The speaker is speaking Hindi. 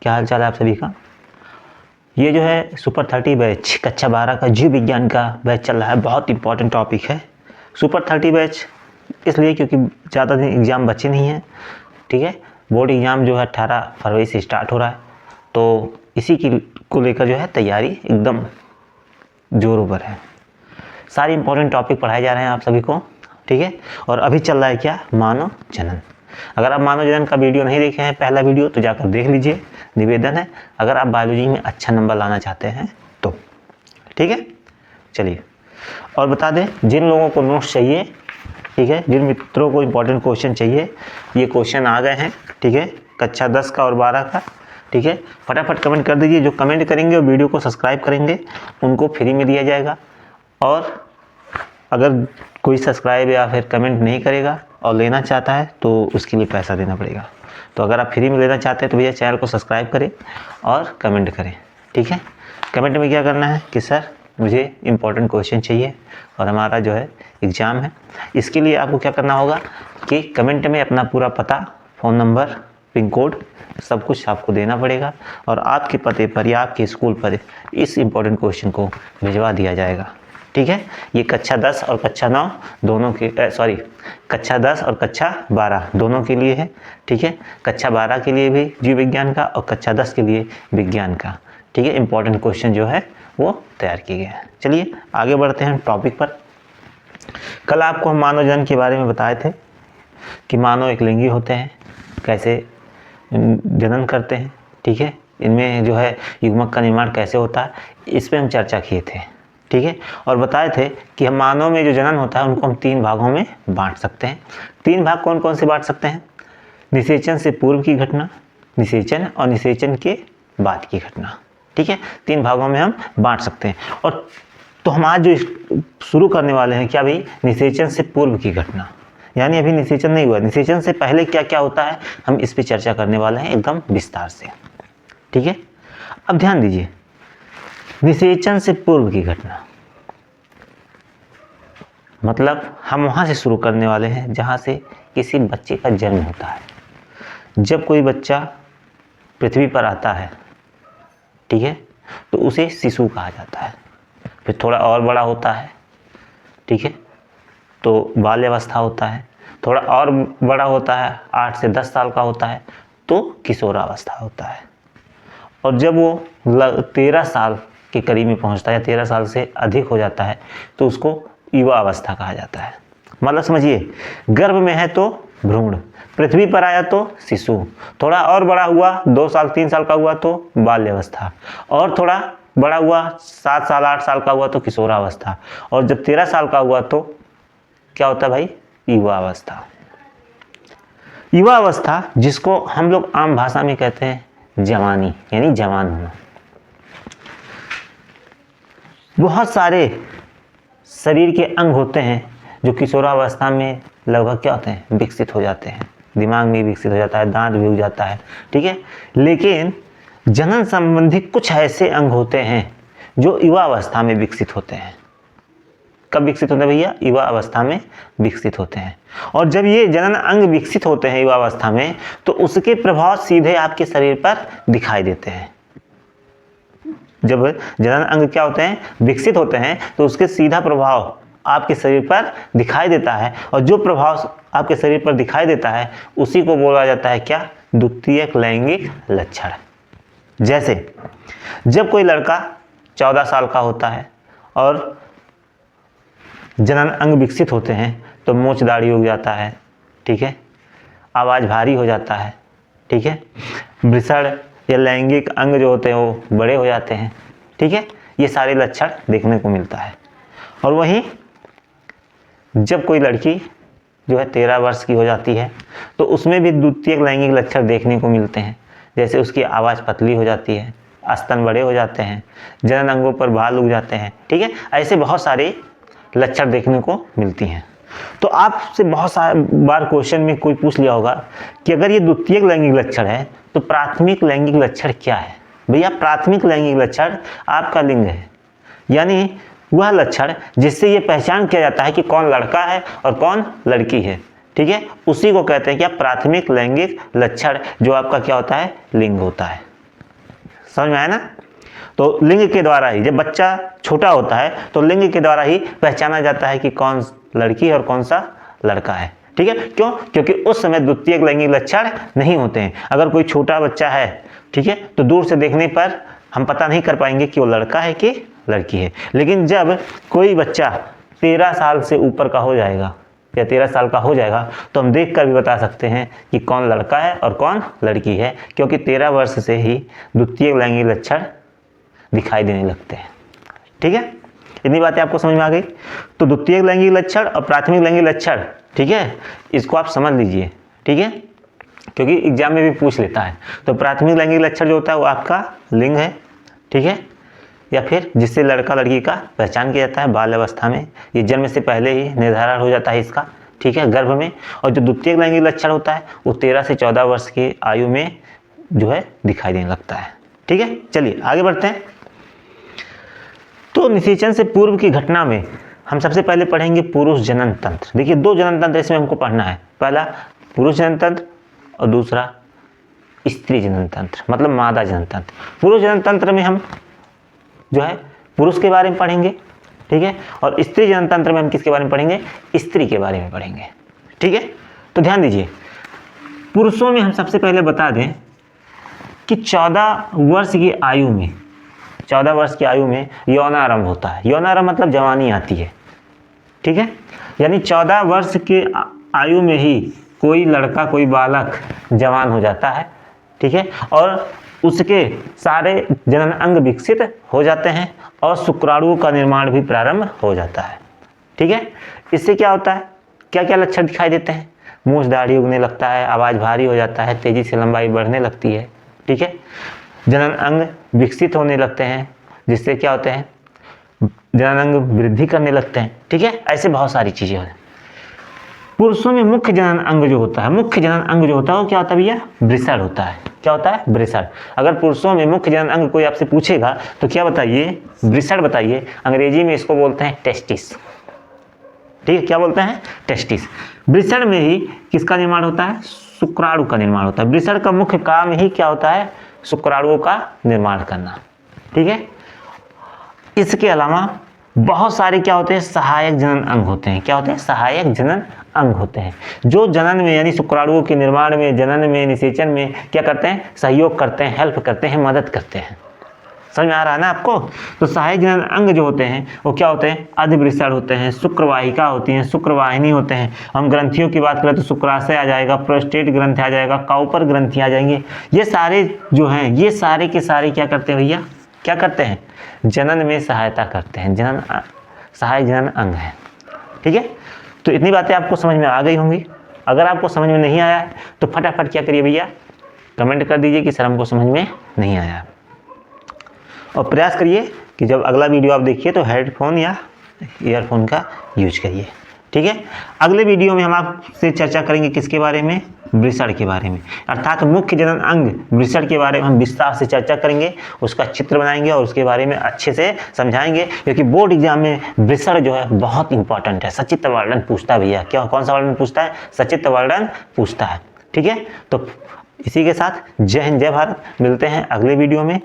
क्या हाल चाल है आप सभी का। ये जो है सुपर 30 बैच कक्षा 12 का जीव विज्ञान का बैच चल रहा है। बहुत इंपॉर्टेंट टॉपिक है सुपर 30 बैच, इसलिए क्योंकि ज़्यादा दिन एग्ज़ाम बचे नहीं हैं। ठीक है, बोर्ड एग्ज़ाम जो है 18 फरवरी से स्टार्ट हो रहा है, तो इसी की को लेकर जो है तैयारी एकदम जोरों पर है। सारे इंपॉर्टेंट टॉपिक पढ़ाए जा रहे हैं आप सभी को। ठीक है, और अभी चल रहा है क्या, मानव जनन। अगर आप मानव जनन का वीडियो नहीं देखे हैं पहला वीडियो तो जाकर देख लीजिए, निवेदन है। अगर आप बायोलॉजी में अच्छा नंबर लाना चाहते हैं तो ठीक है। चलिए, और बता दें जिन लोगों को नोट्स चाहिए, ठीक है, जिन मित्रों को इंपॉर्टेंट क्वेश्चन चाहिए, ये क्वेश्चन आ गए हैं। ठीक है, कक्षा 10 का और 12 का। ठीक है, फटाफट कमेंट कर दीजिए। जो कमेंट करेंगे और वीडियो को सब्सक्राइब करेंगे उनको फ्री में दिया जाएगा, और अगर कोई सब्सक्राइब या फिर कमेंट नहीं करेगा और लेना चाहता है तो उसके लिए पैसा देना पड़ेगा। तो अगर आप फ्री में लेना चाहते हैं तो भैया चैनल को सब्सक्राइब करें और कमेंट करें। ठीक है, कमेंट में क्या करना है कि सर मुझे इम्पोर्टेंट क्वेश्चन चाहिए और हमारा जो है एग्ज़ाम है। इसके लिए आपको क्या करना होगा कि कमेंट में अपना पूरा पता, फ़ोन नंबर, पिन कोड सब कुछ आपको देना पड़ेगा, और आपके पते पर या आपके स्कूल पर इस इम्पोर्टेंट क्वेश्चन को भिजवा दिया जाएगा। ठीक है, ये कक्षा 10 और कक्षा 9 दोनों के कक्षा 10 और कक्षा 12 दोनों के लिए है। ठीक है, कक्षा 12 के लिए भी जीव विज्ञान का और कक्षा 10 के लिए विज्ञान का। ठीक है, इंपॉर्टेंट क्वेश्चन जो है वो तैयार किए गए हैं। चलिए आगे बढ़ते हैं टॉपिक पर। कल आपको हम मानव जनन के बारे में बताए थे कि मानव एक लिंगी होते हैं, कैसे जनन करते हैं। ठीक है, इनमें जो है युग्मक का निर्माण कैसे होता है, इस पर हम चर्चा किए थे। ठीक है, और बताए थे कि हम मानव में जो जनन होता है उनको हम 3 भागों में बांट सकते हैं। 3 भाग कौन कौन से बांट सकते हैं? निषेचन से पूर्व की घटना, निषेचन और निषेचन के बाद की घटना। ठीक है, 3 भागों में हम बांट सकते हैं। और तो हम आज जो शुरू करने वाले हैं क्या भाई, निषेचन से पूर्व की घटना, यानी अभी निषेचन नहीं हुआ, निषेचन से पहले क्या क्या होता है हम इस पर चर्चा करने वाले हैं एकदम विस्तार से। ठीक है, अब ध्यान दीजिए, निषेचन से पूर्व की घटना मतलब हम वहाँ से शुरू करने वाले हैं जहाँ से किसी बच्चे का जन्म होता है। जब कोई बच्चा पृथ्वी पर आता है, ठीक है, तो उसे शिशु कहा जाता है। फिर थोड़ा और बड़ा होता है, ठीक है, तो बाल्यावस्था होता है। थोड़ा और बड़ा होता है, 8 से 10 साल का होता है, तो किशोरावस्था होता है। और जब वो 13 साल के करीब में पहुंचता है या 13 साल से अधिक हो जाता है तो उसको युवा अवस्था कहा जाता है। मतलब समझिए, गर्भ में है तो भ्रूण, पृथ्वी पर आया तो शिशु, थोड़ा और बड़ा हुआ 2 साल 3 साल का हुआ तो बाल्यावस्था, और थोड़ा बड़ा हुआ 7 साल 8 साल का हुआ तो किशोरावस्था, और जब 13 साल का हुआ तो क्या होता है भाई, युवा अवस्था। युवा अवस्था जिसको हम लोग आम भाषा में कहते हैं जवानी, यानी जवान होना। बहुत सारे शरीर के अंग होते हैं जो किशोरावस्था में लगभग क्या होते हैं, विकसित हो जाते हैं। दिमाग भी विकसित हो जाता है, दांत भी उग जाता है। ठीक है, लेकिन जनन संबंधी कुछ ऐसे अंग होते हैं जो युवा अवस्था में विकसित होते हैं। कब विकसित होते हैं भैया, युवा अवस्था में विकसित होते हैं। और जब ये जनन अंग विकसित होते हैं युवा अवस्था में, तो उसके प्रभाव सीधे आपके शरीर पर दिखाई देते हैं। जब जनन अंग क्या होते हैं, विकसित होते हैं, तो उसके सीधा प्रभाव आपके शरीर पर दिखाई देता है, और जो प्रभाव आपके शरीर पर दिखाई देता है उसी को बोला जाता है क्या, द्वितीयक लैंगिक लक्षण। जैसे जब कोई लड़का 14 साल का होता है और जनन अंग विकसित होते हैं तो मूंछ दाढ़ी उग जाता है, ठीक है, आवाज़ भारी हो जाता है, ठीक है, वृषण या लैंगिक अंग जो होते हैं वो बड़े हो जाते हैं। ठीक है, ये सारे लक्षण देखने को मिलता है। और वहीं जब कोई लड़की जो है 13 वर्ष की हो जाती है तो उसमें भी द्वितीयक लैंगिक लक्षण देखने को मिलते हैं। जैसे उसकी आवाज़ पतली हो जाती है, स्तन बड़े हो जाते हैं, जनन अंगों पर बाल उग जाते हैं। ठीक है, ऐसे बहुत सारे लक्षण देखने को मिलती हैं। तो आपसे बहुत सारे बार क्वेश्चन में कोई पूछ लिया होगा कि अगर ये द्वितीयक लैंगिक लक्षण है तो प्राथमिक लैंगिक लक्षण क्या है? भैया प्राथमिक लैंगिक लक्षण आपका लिंग है, यानी वह लक्षण जिससे ये पहचान किया जाता है कि कौन लड़का है और कौन लड़की है। ठीक है, उसी को कहते हैं क्या, प्राथमिक लैंगिक लक्षण, जो आपका क्या होता है, लिंग होता है। समझ में आया ना। तो लिंग के द्वारा ही, जब बच्चा छोटा होता है तो लिंग के द्वारा ही पहचाना जाता है कि कौन लड़की है और कौन सा लड़का है। ठीक है, क्यों? क्योंकि उस समय द्वितीयक लैंगिक लक्षण नहीं होते हैं। अगर कोई छोटा बच्चा है, ठीक है, तो दूर से देखने पर हम पता नहीं कर पाएंगे कि वो लड़का है कि लड़की है। लेकिन जब कोई बच्चा 13 साल से ऊपर का हो जाएगा या 13 साल का हो जाएगा तो हम देख कर भी बता सकते हैं कि कौन लड़का है और कौन लड़की है, क्योंकि 13 वर्ष से ही द्वितीयक लैंगिक लक्षण दिखाई देने लगते हैं। ठीक है, इतनी बातें आपको समझ में आ गई। तो द्वितीयक लैंगिक लक्षण और प्राथमिक लैंगिक लक्षण, ठीक है, इसको आप समझ लीजिए। ठीक है, क्योंकि एग्जाम में भी पूछ लेता है। तो प्राथमिक लैंगिक लक्षण जो होता है वो आपका लिंग है, ठीक है, या फिर जिससे लड़का लड़की का पहचान किया जाता है बाल अवस्था में, ये जन्म से पहले ही निर्धारण हो जाता है इसका, ठीक है, गर्भ में। और जो द्वितीयक लैंगिक लक्षण होता है वो 13 से 14 वर्ष की आयु में जो है दिखाई देने लगता है। ठीक है, चलिए आगे बढ़ते हैं। तो निषेचन से पूर्व की घटना में हम सबसे पहले पढ़ेंगे पुरुष जनन तंत्र। देखिए 2 जनन तंत्र इसमें हमको पढ़ना है, पहला पुरुष जनन तंत्र और दूसरा स्त्री जनन तंत्र, मतलब मादा जनन तंत्र। पुरुष जनन तंत्र में हम जो है पुरुष के बारे में पढ़ेंगे, ठीक है, और स्त्री जनन तंत्र में हम किसके बारे में पढ़ेंगे? स्त्री के बारे में पढ़ेंगे। ठीक है, तो ध्यान दीजिए, पुरुषों में हम सबसे पहले बता दें कि 14 वर्ष की आयु में, 14 वर्ष की आयु में यौनारंभ होता है। यौनारंभ मतलब जवानी आती है। ठीक है, यानी 14 वर्ष के आयु में ही कोई लड़का, कोई बालक जवान हो जाता है। ठीक है, और उसके सारे जनन अंग विकसित हो जाते हैं और शुक्राणु का निर्माण भी प्रारंभ हो जाता है। ठीक है, इससे क्या होता है, क्या क्या लक्षण दिखाई देते हैं? मूंछ दाढ़ी उगने लगता है, आवाज़ भारी हो जाता है, तेजी से लंबाई बढ़ने लगती है। ठीक है, जनन अंग विकसित होने लगते हैं, जिससे क्या होते हैं, जनन अंग वृद्धि करने लगते हैं। ठीक है, ऐसे बहुत सारी चीज़ें होती हैं। पुरुषों में मुख्य जनन अंग जो होता है, मुख्य जनन अंग जो होता है वो क्या होता है भैया? वृषण होता है। क्या होता है? वृषण। अगर पुरुषों में मुख्य जनन अंग कोई आपसे पूछेगा तो क्या बताइए? वृषण बताइए। अंग्रेजी में इसको बोलते हैं टेस्टिस। ठीक है, क्या बोलते हैं? टेस्टिस। वृषण में ही किसका निर्माण होता है? शुक्राणु का निर्माण होता है। वृषण का मुख्य काम ही क्या होता है? शुक्राणुओं का निर्माण करना। ठीक है, इसके अलावा बहुत सारे क्या होते हैं? सहायक जनन अंग होते हैं। क्या होते हैं? सहायक जनन अंग होते हैं, जो जनन में यानी शुक्राणुओं के निर्माण में, जनन में, निषेचन में क्या करते हैं? सहयोग करते हैं, हेल्प करते हैं, मदद करते हैं। समझ में आ रहा है ना आपको? तो सहायक जनन अंग जो होते हैं वो क्या होते हैं? अधिवृषण होते हैं, शुक्रवाहिका होती हैं, शुक्रवाहिनी होते हैं। हम ग्रंथियों की बात करें तो शुक्राशय आ जाएगा, प्रोस्टेट ग्रंथि आ जाएगा, काउपर ग्रंथि आ जाएंगे। ये सारे जो हैं, ये सारे के सारे क्या करते हैं भैया? क्या करते हैं? जनन में सहायता करते हैं। जनन सहायक जनन अंग है। ठीक है, तो इतनी बातें आपको समझ में आ गई होंगी। अगर आपको समझ में नहीं आया है तो फटाफट क्या करिए भैया? कमेंट कर दीजिए कि सर हमको समझ में नहीं आया, और प्रयास करिए कि जब अगला वीडियो आप देखिए तो हेडफोन या ईयरफोन का यूज करिए। ठीक है, अगले वीडियो में हम आपसे चर्चा करेंगे किसके बारे में? वृषण के बारे में, अर्थात मुख्य जनन अंग वृषण के बारे में हम विस्तार से चर्चा करेंगे, उसका चित्र बनाएंगे और उसके बारे में अच्छे से समझाएंगे, क्योंकि बोर्ड एग्जाम में वृषण जो है बहुत इंपॉर्टेंट है। सचित्र वर्णन पूछता है भैया। क्या, कौन सा वर्णन पूछता है? सचित्र वर्णन पूछता है। ठीक है, तो इसी के साथ जय हिंद, जय भारत। मिलते हैं अगले वीडियो में।